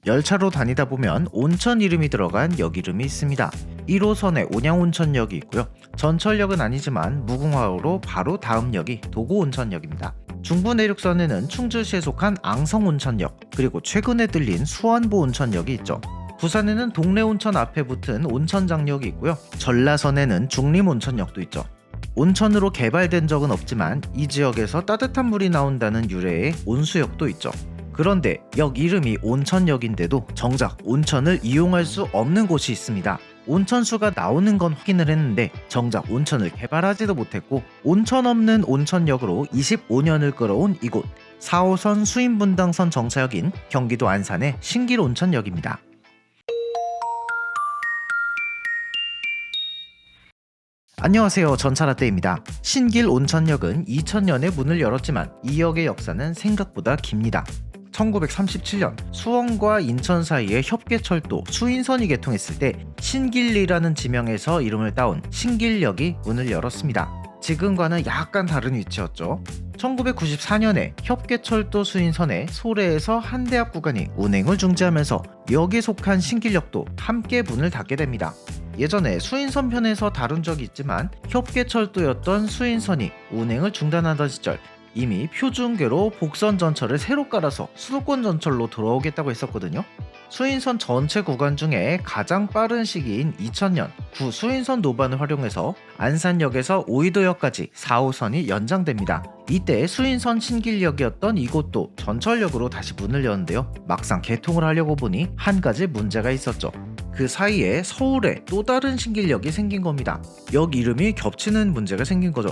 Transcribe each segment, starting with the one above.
열차로 다니다 보면 온천 이름이 들어간 역 이름이 있습니다. 1호선에 온양온천역이 있고요. 전철역은 아니지만 무궁화호로 바로 다음 역이 도고온천역입니다. 중부 내륙선에는 충주시에 속한 앙성온천역, 그리고 최근에 뚫린 수안보온천역이 있죠. 부산에는 동래온천 앞에 붙은 온천장역이 있고요. 전라선에는 중림온천역도 있죠. 온천으로 개발된 적은 없지만 이 지역에서 따뜻한 물이 나온다는 유래의 온수역도 있죠. 그런데 역 이름이 온천역인데도 정작 온천을 이용할 수 없는 곳이 있습니다. 온천수가 나오는 건 확인을 했는데 정작 온천을 개발하지도 못했고, 온천 없는 온천역으로 25년을 끌어온 이곳, 4호선 수인분당선 정차역인 경기도 안산의 신길온천역입니다. 안녕하세요, 전차라떼입니다. 신길온천역은 2000년에 문을 열었지만 이 역의 역사는 생각보다 깁니다. 1937년 수원과 인천 사이에 협계철도 수인선이 개통했을 때 신길리라는 지명에서 이름을 따온 신길역이 문을 열었습니다. 지금과는 약간 다른 위치였죠. 1994년에 협계철도 수인선의 소래에서 한대앞 구간이 운행을 중지하면서 역에 속한 신길역도 함께 문을 닫게 됩니다. 예전에 수인선 편에서 다룬 적이 있지만 협계철도였던 수인선이 운행을 중단하던 시절 이미 표준궤로 복선 전철을 새로 깔아서 수도권 전철로 돌아오겠다고 했었거든요. 수인선 전체 구간 중에 가장 빠른 시기인 2000년 구 수인선 노반을 활용해서 안산역에서 오이도역까지 4호선이 연장됩니다. 이때 수인선 신길역이었던 이곳도 전철역으로 다시 문을 여는데요. 막상 개통을 하려고 보니 한 가지 문제가 있었죠. 그 사이에 서울에 또 다른 신길역이 생긴 겁니다. 역 이름이 겹치는 문제가 생긴 거죠.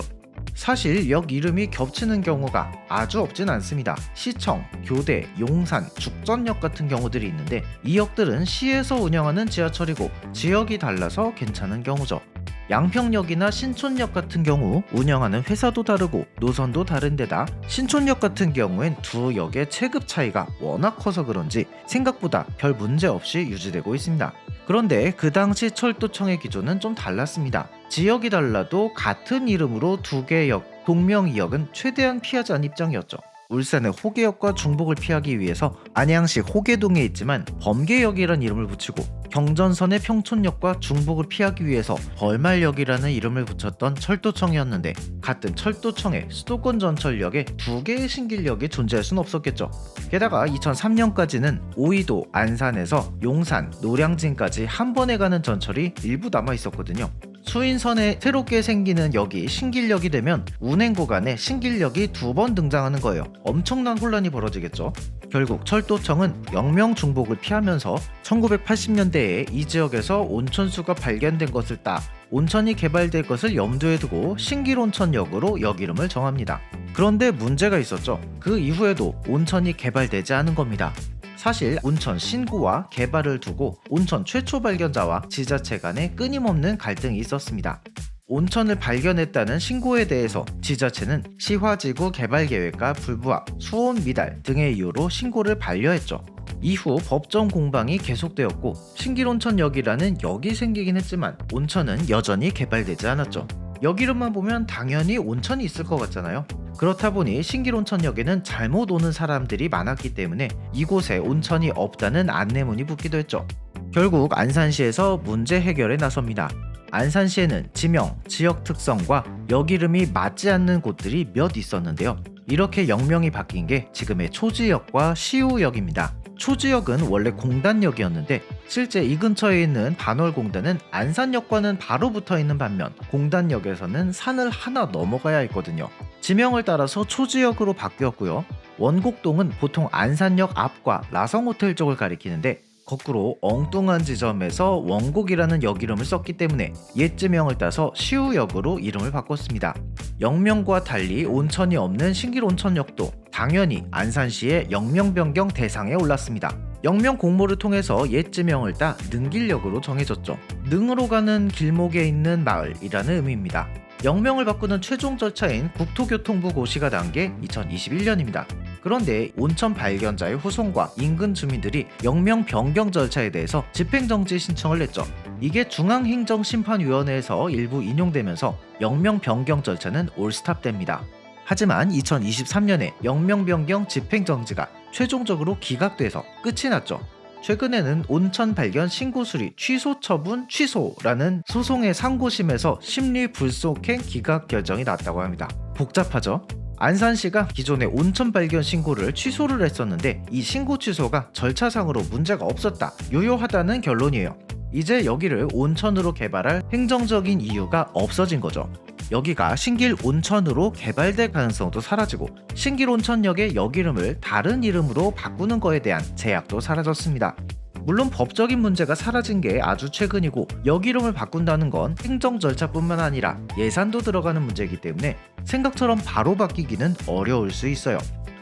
사실 역 이름이 겹치는 경우가 아주 없진 않습니다. 시청, 교대, 용산, 죽전역 같은 경우들이 있는데 이 역들은 시에서 운영하는 지하철이고 지역이 달라서 괜찮은 경우죠. 양평역이나 신촌역 같은 경우 운영하는 회사도 다르고 노선도 다른데다 신촌역 같은 경우엔 두 역의 체급 차이가 워낙 커서 그런지 생각보다 별 문제 없이 유지되고 있습니다. 그런데 그 당시 철도청의 기조는 좀 달랐습니다. 지역이 달라도 같은 이름으로 두 개의 역, 동명이역은 최대한 피하자는 입장이었죠. 울산의 호계역과 중복을 피하기 위해서 안양시 호계동에 있지만 범계역이라는 이름을 붙이고, 경전선의 평촌역과 중복을 피하기 위해서 벌말역이라는 이름을 붙였던 철도청이었는데, 같은 철도청의 수도권 전철역에 두 개의 신길역이 존재할 수는 없었겠죠. 게다가 2003년까지는 오이도, 안산에서 용산, 노량진까지 한 번에 가는 전철이 일부 남아 있었거든요. 수인선에 새롭게 생기는 역이 신길역이 되면 운행 구간에 신길역이 두 번 등장하는 거예요. 엄청난 혼란이 벌어지겠죠. 결국 철도청은 역명 중복을 피하면서 1980년대에 이 지역에서 온천수가 발견된 것을 따 온천이 개발될 것을 염두에 두고 신길온천역으로 역 이름을 정합니다. 그런데 문제가 있었죠. 그 이후에도 온천이 개발되지 않은 겁니다. 사실 온천 신고와 개발을 두고 온천 최초 발견자와 지자체 간에 끊임없는 갈등이 있었습니다. 온천을 발견했다는 신고에 대해서 지자체는 시화지구 개발계획과 불부합, 수온 미달 등의 이유로 신고를 반려했죠. 이후 법정 공방이 계속되었고 신길온천역이라는 역이 생기긴 했지만 온천은 여전히 개발되지 않았죠. 역 이름만 보면 당연히 온천이 있을 것 같잖아요. 그렇다 보니 신길온천역에는 잘못 오는 사람들이 많았기 때문에 이곳에 온천이 없다는 안내문이 붙기도 했죠. 결국 안산시에서 문제 해결에 나섭니다. 안산시에는 지명, 지역 특성과 역 이름이 맞지 않는 곳들이 몇 있었는데요. 이렇게 역명이 바뀐 게 지금의 초지역과 시우역입니다. 초지역은 원래 공단역이었는데 실제 이 근처에 있는 반월공단은 안산역과는 바로 붙어있는 반면 공단역에서는 산을 하나 넘어가야 했거든요. 지명을 따라서 초지역으로 바뀌었고요. 원곡동은 보통 안산역 앞과 라성호텔 쪽을 가리키는데 거꾸로 엉뚱한 지점에서 원곡이라는 역 이름을 썼기 때문에 옛 지명을 따서 시우역으로 이름을 바꿨습니다. 역명과 달리 온천이 없는 신길온천역도 당연히 안산시의 역명 변경 대상에 올랐습니다. 역명 공모를 통해서 옛 지명을 따 능길역으로 정해졌죠. 능으로 가는 길목에 있는 마을이라는 의미입니다. 역명을 바꾸는 최종 절차인 국토교통부 고시가 난 게 2021년입니다. 그런데 온천 발견자의 후손과 인근 주민들이 역명 변경 절차에 대해서 집행정지 신청을 냈죠. 이게 중앙행정심판위원회에서 일부 인용되면서 역명 변경 절차는 올스탑됩니다. 하지만 2023년에 역명 변경 집행정지가 최종적으로 기각돼서 끝이 났죠. 최근에는 온천 발견 신고 수리 취소 처분 취소라는 소송의 상고심에서 심리 불속행 기각 결정이 났다고 합니다. 복잡하죠? 안산시가 기존의 온천 발견 신고를 취소를 했었는데 이 신고 취소가 절차상으로 문제가 없었다, 유효하다는 결론이에요. 이제 여기를 온천으로 개발할 행정적인 이유가 없어진 거죠. 여기가 신길 온천으로 개발될 가능성도 사라지고 신길 온천역의 역 이름을 다른 이름으로 바꾸는 거에 대한 제약도 사라졌습니다. 물론 법적인 문제가 사라진 게 아주 최근이고 역 이름을 바꾼다는 건 행정 절차뿐만 아니라 예산도 들어가는 문제이기 때문에 생각처럼 바로 바뀌기는 어려울 수 있어요.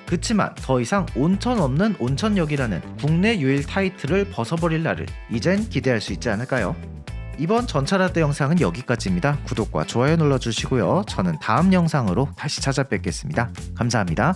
그치만 더 이상 온천 없는 온천역이라는 국내 유일 타이틀을 벗어버릴 날을 이젠 기대할 수 있지 않을까요? 이번 전차라떼 영상은 여기까지입니다. 구독과 좋아요 눌러주시고요. 저는 다음 영상으로 다시 찾아뵙겠습니다. 감사합니다.